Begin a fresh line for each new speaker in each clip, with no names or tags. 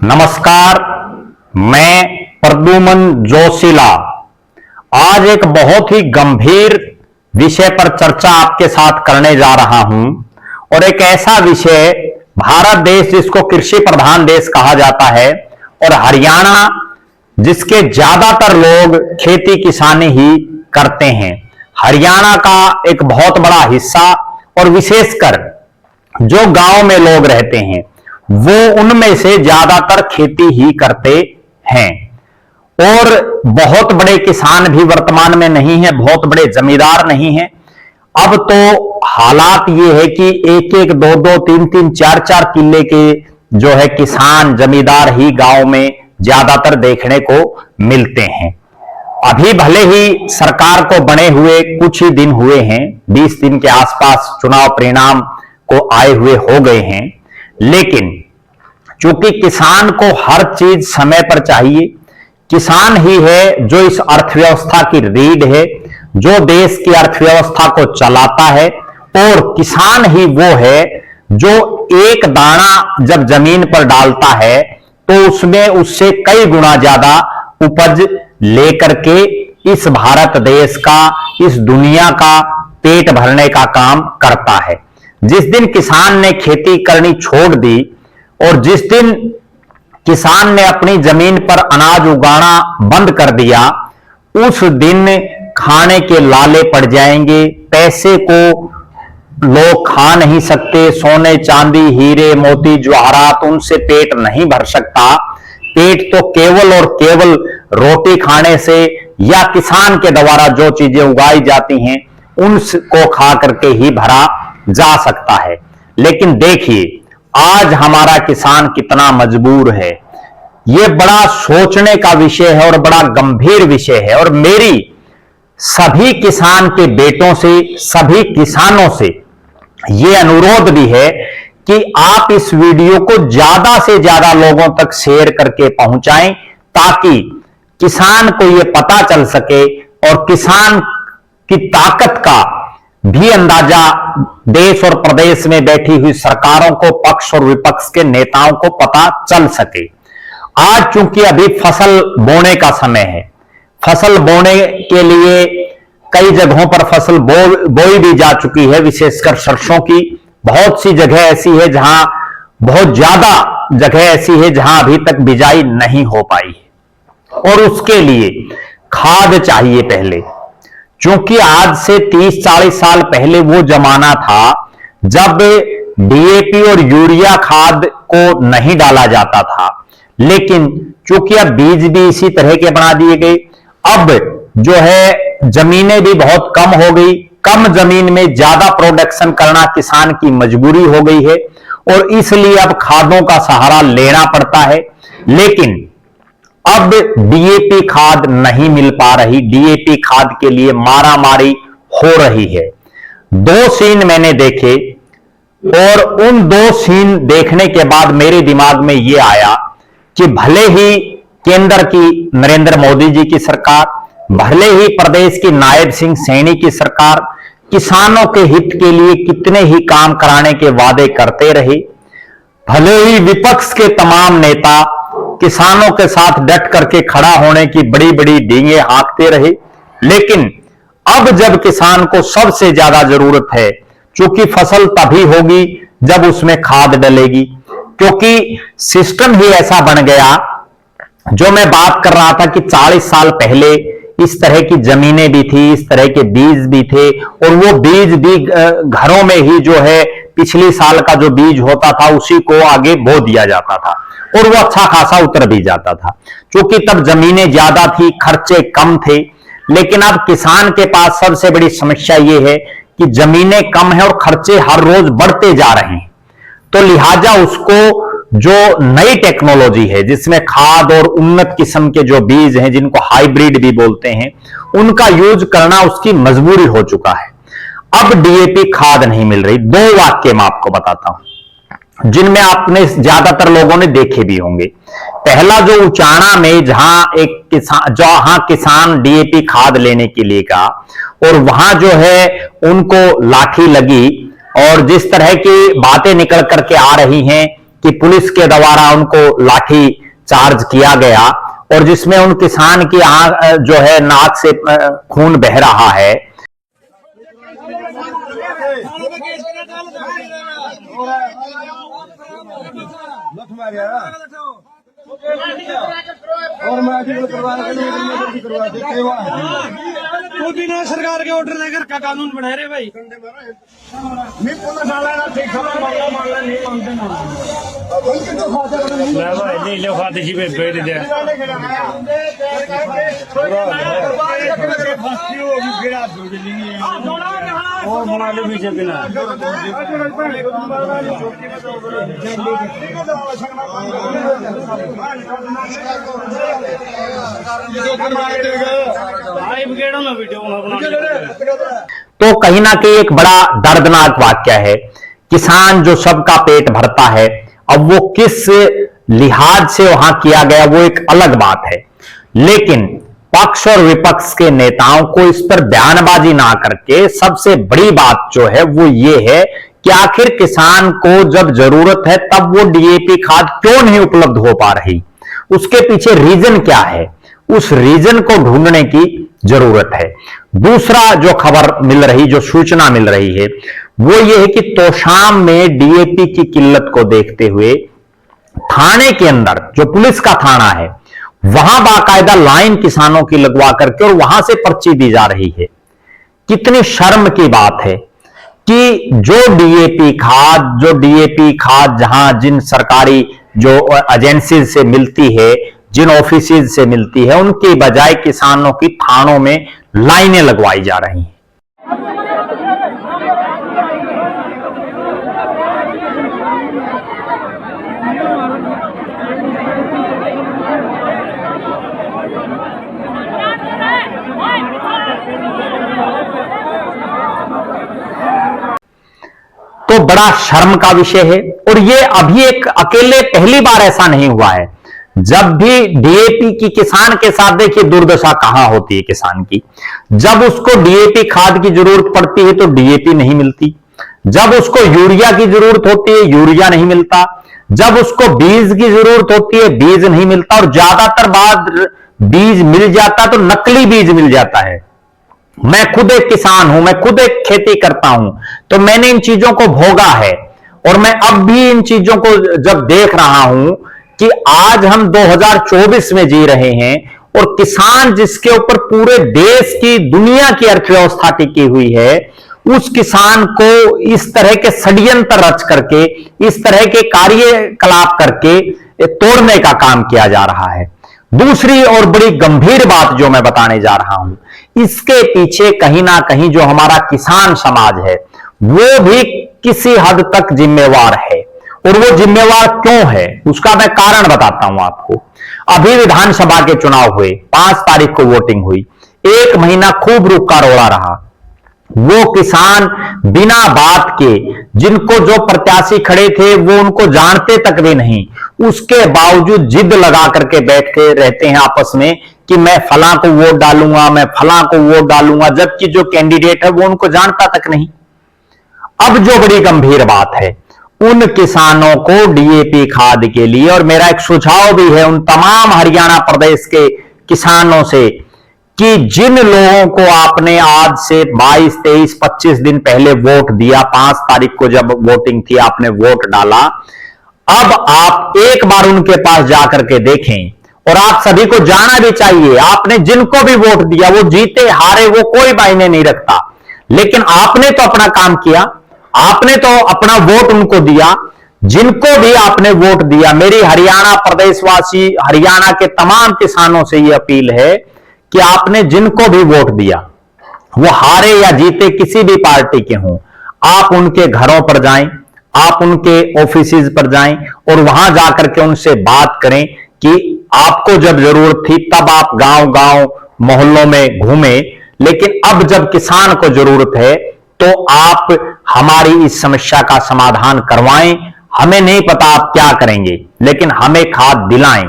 नमस्कार, मैं प्रद्युमन जोशीला आज एक बहुत ही गंभीर विषय पर चर्चा आपके साथ करने जा रहा हूं और एक ऐसा विषय, भारत देश जिसको कृषि प्रधान देश कहा जाता है और हरियाणा जिसके ज्यादातर लोग खेती किसानी ही करते हैं। हरियाणा का एक बहुत बड़ा हिस्सा और विशेषकर जो गांव में लोग रहते हैं वो उनमें से ज्यादातर खेती ही करते हैं और बहुत बड़े किसान भी वर्तमान में नहीं है, बहुत बड़े जमींदार नहीं है। अब तो हालात ये है कि एक एक दो दो तीन तीन चार चार किले के जो है किसान जमींदार ही गांव में ज्यादातर देखने को मिलते हैं। अभी भले ही सरकार को बने हुए कुछ ही दिन हुए हैं, 20 दिन के आसपास चुनाव परिणाम को आए हुए हो गए हैं, लेकिन चूंकि किसान को हर चीज समय पर चाहिए, किसान ही है जो इस अर्थव्यवस्था की रीढ़ है, जो देश की अर्थव्यवस्था को चलाता है, और किसान ही वो है जो एक दाना जब जमीन पर डालता है तो उसमें उससे कई गुना ज्यादा उपज लेकर के इस भारत देश का, इस दुनिया का पेट भरने का काम करता है। जिस दिन किसान ने खेती करनी छोड़ दी और जिस दिन किसान ने अपनी जमीन पर अनाज उगाना बंद कर दिया, उस दिन खाने के लाले पड़ जाएंगे। पैसे को लोग खा नहीं सकते, सोने चांदी हीरे मोती जवाहरात उनसे पेट नहीं भर सकता। पेट तो केवल और केवल रोटी खाने से या किसान के द्वारा जो चीजें उगाई जाती हैं उनको खा करके ही भरा जा सकता है। लेकिन देखिए आज हमारा किसान कितना मजबूर है। यह बड़ा सोचने का विषय है और बड़ा गंभीर विषय है, और मेरी सभी किसान के बेटों से, सभी किसानों से यह अनुरोध भी है कि आप इस वीडियो को ज्यादा से ज्यादा लोगों तक शेयर करके पहुंचाएं, ताकि किसान को यह पता चल सके और किसान की ताकत का भी अंदाजा देश और प्रदेश में बैठी हुई सरकारों को, पक्ष और विपक्ष के नेताओं को पता चल सके। आज चूंकि अभी फसल बोने का समय है, फसल बोने के लिए कई जगहों पर फसल बोई भी जा चुकी है, विशेषकर सरसों की। बहुत सी जगह ऐसी है जहां, बहुत ज्यादा जगह ऐसी है जहां अभी तक बिजाई नहीं हो पाई है और उसके लिए खाद चाहिए पहले। क्योंकि आज से 30-40 साल पहले वो जमाना था जब डीएपी और यूरिया खाद को नहीं डाला जाता था, लेकिन चूंकि अब बीज भी इसी तरह के बना दिए गए, अब जो है जमीनें भी बहुत कम हो गई, कम जमीन में ज्यादा प्रोडक्शन करना किसान की मजबूरी हो गई है और इसलिए अब खादों का सहारा लेना पड़ता है। लेकिन अब डीएपी खाद नहीं मिल पा रही, डीएपी खाद के लिए मारामारी हो रही है। 2 सीन मैंने देखे और उन 2 सीन देखने के बाद मेरे दिमाग में यह आया कि भले ही केंद्र की नरेंद्र मोदी जी की सरकार, भले ही प्रदेश की नायब सिंह सैनी की सरकार किसानों के हित के लिए कितने ही काम कराने के वादे करते रहे, भले ही विपक्ष के तमाम नेता किसानों के साथ डट करके खड़ा होने की बड़ी बड़ी डींगे हाँकते रहे, लेकिन अब जब किसान को सबसे ज्यादा जरूरत है, क्योंकि फसल तभी होगी जब उसमें खाद डलेगी, क्योंकि सिस्टम ही ऐसा बन गया। जो मैं बात कर रहा था कि 40 साल पहले इस तरह की जमीनें भी थी, इस तरह के बीज भी थे और वो बीज भी घरों में ही जो है पिछली साल का जो बीज होता था उसी को आगे बो दिया जाता था और वो अच्छा खासा उतर भी जाता था, क्योंकि तब जमीनें ज्यादा थी, खर्चे कम थे। लेकिन अब किसान के पास सबसे बड़ी समस्या ये है कि जमीनें कम है और खर्चे हर रोज बढ़ते जा रहे हैं, तो लिहाजा उसको जो नई टेक्नोलॉजी है जिसमें खाद और उन्नत किस्म के जो बीज हैं जिनको हाइब्रिड भी बोलते हैं, उनका यूज करना उसकी मजबूरी हो चुका है। अब डीएपी खाद नहीं मिल रही। 2 वाक्य मैं आपको बताता हूं जिनमें आपने ज्यादातर लोगों ने देखे भी होंगे। पहला, जो उचाना में जहां किसान डीएपी खाद लेने के लिए गया और वहां जो है उनको लाठी लगी और जिस तरह की बातें निकल करके आ रही हैं कि पुलिस के द्वारा उनको लाठी चार्ज किया गया और जिसमें उन किसान की जो है नाक से खून बह रहा है।
बिना सरकार के ऑर्डर लेकर का कानून बना रहे भाई नहीं लो खाते ही बैठ दे और बना लो पीछे बिना
तो कहीं ना कहीं एक बड़ा दर्दनाक वाक्य है। किसान जो सबका पेट भरता है, अब वो किस लिहाज से वहां किया गया वो एक अलग बात है, लेकिन पक्ष और विपक्ष के नेताओं को इस पर बयानबाजी ना करके सबसे बड़ी बात जो है वो ये है कि आखिर किसान को जब जरूरत है तब वो डीएपी खाद क्यों नहीं उपलब्ध हो पा रही, उसके पीछे रीजन क्या है, उस रीजन को ढूंढने की जरूरत है। दूसरा जो खबर मिल रही, जो सूचना मिल रही है वो ये है कि तोशाम में डीएपी की किल्लत को देखते हुए थाने के अंदर जो पुलिस का थाना है वहां बाकायदा लाइन किसानों की लगवा करके और वहां से पर्ची दी जा रही है। कितनी शर्म की बात है कि जो डीएपी खाद जहां जिन सरकारी जो एजेंसी से मिलती है, जिन ऑफिसेज से मिलती है, उनकी बजाय किसानों की थानों में लाइनें लगवाई जा रही हैं। तो बड़ा शर्म का विषय है और ये अभी एक अकेले पहली बार ऐसा नहीं हुआ है। जब भी डीएपी की किसान के साथ देखिए दुर्दशा कहां होती है किसान की, जब उसको डीएपी खाद की जरूरत पड़ती है तो डीएपी नहीं मिलती, जब उसको यूरिया की जरूरत होती है यूरिया नहीं मिलता, जब उसको बीज की जरूरत होती है बीज नहीं मिलता, और ज्यादातर बार बीज मिल जाता तो नकली बीज मिल जाता है। मैं खुद एक किसान हूं, मैं खुद एक खेती करता हूं, तो मैंने इन चीजों को भोगा है और मैं अब भी इन चीजों को जब देख रहा हूं कि आज हम 2024 में जी रहे हैं और किसान जिसके ऊपर पूरे देश की दुनिया की अर्थव्यवस्था टिकी हुई है, उस किसान को इस तरह के षड्यंत्र रच करके, इस तरह के कार्यकलाप करके तोड़ने का काम किया जा रहा है। दूसरी और बड़ी गंभीर बात जो मैं बताने जा रहा हूं, इसके पीछे कहीं ना कहीं जो हमारा किसान समाज है वो भी किसी हद तक जिम्मेवार है। और वो जिम्मेवार क्यों है उसका मैं कारण बताता हूं आपको। अभी विधानसभा के चुनाव हुए, 5 तारीख को वोटिंग हुई, 1 महीना खूब रुका रोड़ा रहा। वो किसान बिना बात के, जिनको जो प्रत्याशी खड़े थे वो उनको जानते तक भी नहीं, उसके बावजूद जिद लगा करके बैठते रहते हैं आपस में कि मैं फलां को वोट डालूंगा, मैं फलां को वोट डालूंगा, जबकि जो कैंडिडेट है वो उनको जानता तक नहीं। अब जो बड़ी गंभीर बात है, उन किसानों को डीएपी खाद के लिए, और मेरा एक सुझाव भी है उन तमाम हरियाणा प्रदेश के किसानों से कि जिन लोगों को आपने आज से 22, 23, 25 दिन पहले वोट दिया, 5 तारीख को जब वोटिंग थी आपने वोट डाला, अब आप एक बार उनके पास जाकर के देखें। और आप सभी को जाना भी चाहिए, आपने जिनको भी वोट दिया वो जीते हारे वो कोई मायने नहीं रखता, लेकिन आपने तो अपना काम किया, आपने तो अपना वोट उनको दिया। जिनको भी आपने वोट दिया, मेरी हरियाणा प्रदेशवासी, हरियाणा के तमाम किसानों से यह अपील है कि आपने जिनको भी वोट दिया, वो हारे या जीते किसी भी पार्टी के हों, आप उनके घरों पर जाएं, आप उनके ऑफिसेज पर जाएं और वहां जाकर के उनसे बात करें कि आपको जब जरूरत थी तब आप गांव-गांव मोहल्लों में घूमे, लेकिन अब जब किसान को जरूरत है तो आप हमारी इस समस्या का समाधान करवाएं। हमें नहीं पता आप क्या करेंगे, लेकिन हमें खाद दिलाएं।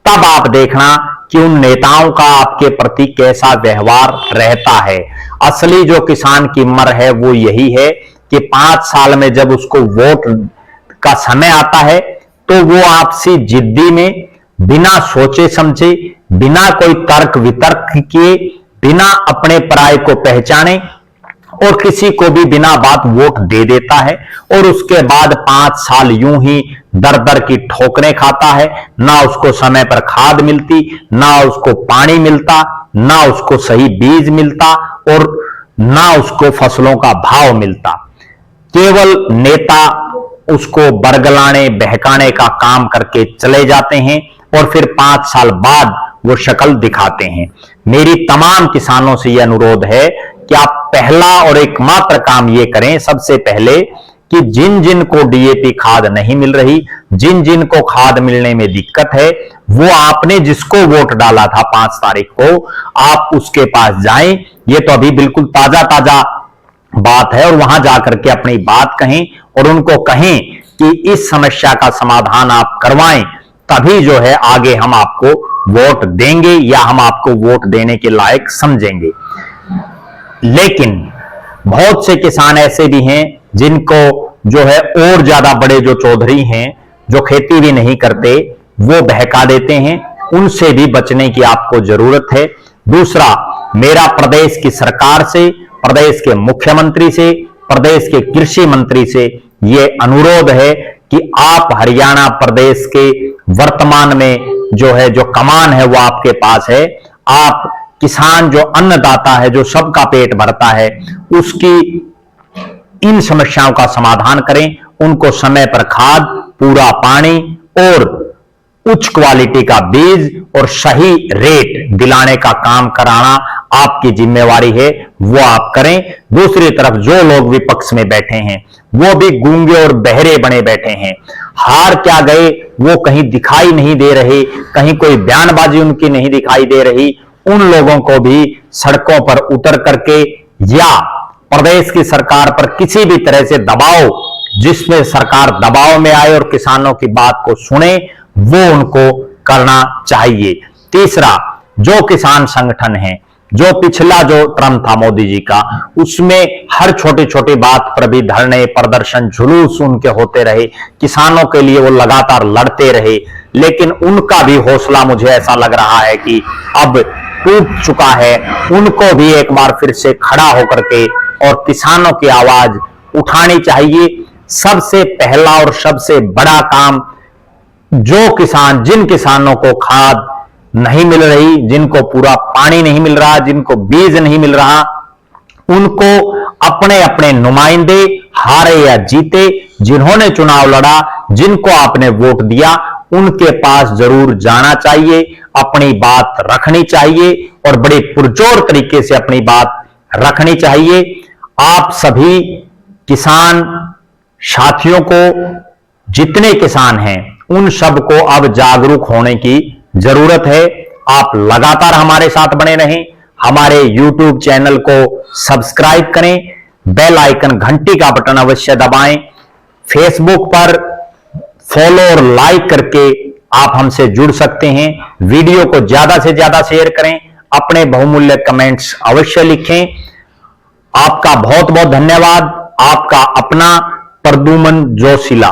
तब आप देखना कि उन नेताओं का आपके प्रति कैसा व्यवहार रहता है। असली जो किसान की मर है वो यही है कि 5 साल में जब उसको वोट का समय आता है तो वो आपसी जिद्दी में बिना सोचे समझे, बिना कोई तर्क वितर्क किए, बिना अपने पराये को पहचाने और किसी को भी बिना बात वोट दे देता है और उसके बाद 5 साल यूं ही दर दर की ठोकरें खाता है। ना उसको समय पर खाद मिलती, ना उसको पानी मिलता, ना उसको सही बीज मिलता और ना उसको फसलों का भाव मिलता। केवल नेता उसको बरगलाने बहकाने का काम करके चले जाते हैं और फिर 5 साल बाद वो शक्ल दिखाते हैं। मेरी तमाम किसानों से यह अनुरोध है कि आप पहला और एकमात्र काम ये करें सबसे पहले कि जिन जिन को डीएपी खाद नहीं मिल रही, जिन जिन को खाद मिलने में दिक्कत है, वो आपने जिसको वोट डाला था 5 तारीख को, आप उसके पास जाएं। ये तो अभी बिल्कुल ताजा ताजा बात है और वहां जाकर के अपनी बात कहें और उनको कहें कि इस समस्या का समाधान आप करवाएं, तभी जो है आगे हम आपको वोट देंगे या हम आपको वोट देने के लायक समझेंगे। लेकिन बहुत से किसान ऐसे भी हैं जिनको जो है और ज्यादा बड़े जो चौधरी हैं जो खेती भी नहीं करते, वो बहका देते हैं। उनसे भी बचने की आपको जरूरत है। दूसरा, मेरा प्रदेश की सरकार से, प्रदेश के मुख्यमंत्री से, प्रदेश के कृषि मंत्री से यह अनुरोध है कि आप हरियाणा प्रदेश के वर्तमान में जो है जो कमान है वो आपके पास है। आप किसान जो अन्नदाता है, जो सबका पेट भरता है, उसकी इन समस्याओं का समाधान करें। उनको समय पर खाद, पूरा पानी और उच्च क्वालिटी का बीज और सही रेट दिलाने का काम कराना आपकी जिम्मेवारी है, वो आप करें। दूसरी तरफ जो लोग विपक्ष में बैठे हैं वो भी गूंगे और बहरे बने बैठे हैं। हार क्या गए, वो कहीं दिखाई नहीं दे रहे, कहीं कोई बयानबाजी उनकी नहीं दिखाई दे रही। उन लोगों को भी सड़कों पर उतर करके या प्रदेश की सरकार पर किसी भी तरह से दबाव, जिसमें सरकार दबाव में आए और किसानों की बात को सुने, वो उनको करना चाहिए। तीसरा, जो किसान संगठन है, जो पिछला जो टर्म था मोदी जी का, उसमें हर छोटी छोटी बात पर भी धरने, प्रदर्शन, जुलूस उनके होते रहे, किसानों के लिए वो लगातार लड़ते रहे। लेकिन उनका भी हौसला मुझे ऐसा लग रहा है कि अब टूट चुका है। उनको भी एक बार फिर से खड़ा होकर के और किसानों की आवाज उठानी चाहिए। सबसे पहला और सबसे बड़ा काम, जो किसान, जिन किसानों को खाद नहीं मिल रही, जिनको पूरा पानी नहीं मिल रहा, जिनको बीज नहीं मिल रहा, उनको अपने अपने नुमाइंदे, हारे या जीते, जिन्होंने चुनाव लड़ा, जिनको आपने वोट दिया, उनके पास जरूर जाना चाहिए, अपनी बात रखनी चाहिए और बड़े पुरजोर तरीके से अपनी बात रखनी चाहिए। आप सभी किसान साथियों को, जितने किसान हैं, उन सबको अब जागरूक होने की जरूरत है। आप लगातार हमारे साथ बने रहें, हमारे YouTube चैनल को सब्सक्राइब करें, बेल आइकन घंटी का बटन अवश्य दबाएं। फेसबुक पर फॉलो और लाइक करके आप हमसे जुड़ सकते हैं। वीडियो को ज्यादा से ज्यादा शेयर करें, अपने बहुमूल्य कमेंट्स अवश्य लिखें। आपका बहुत बहुत धन्यवाद। आपका अपना प्रद्युमन जोशीला।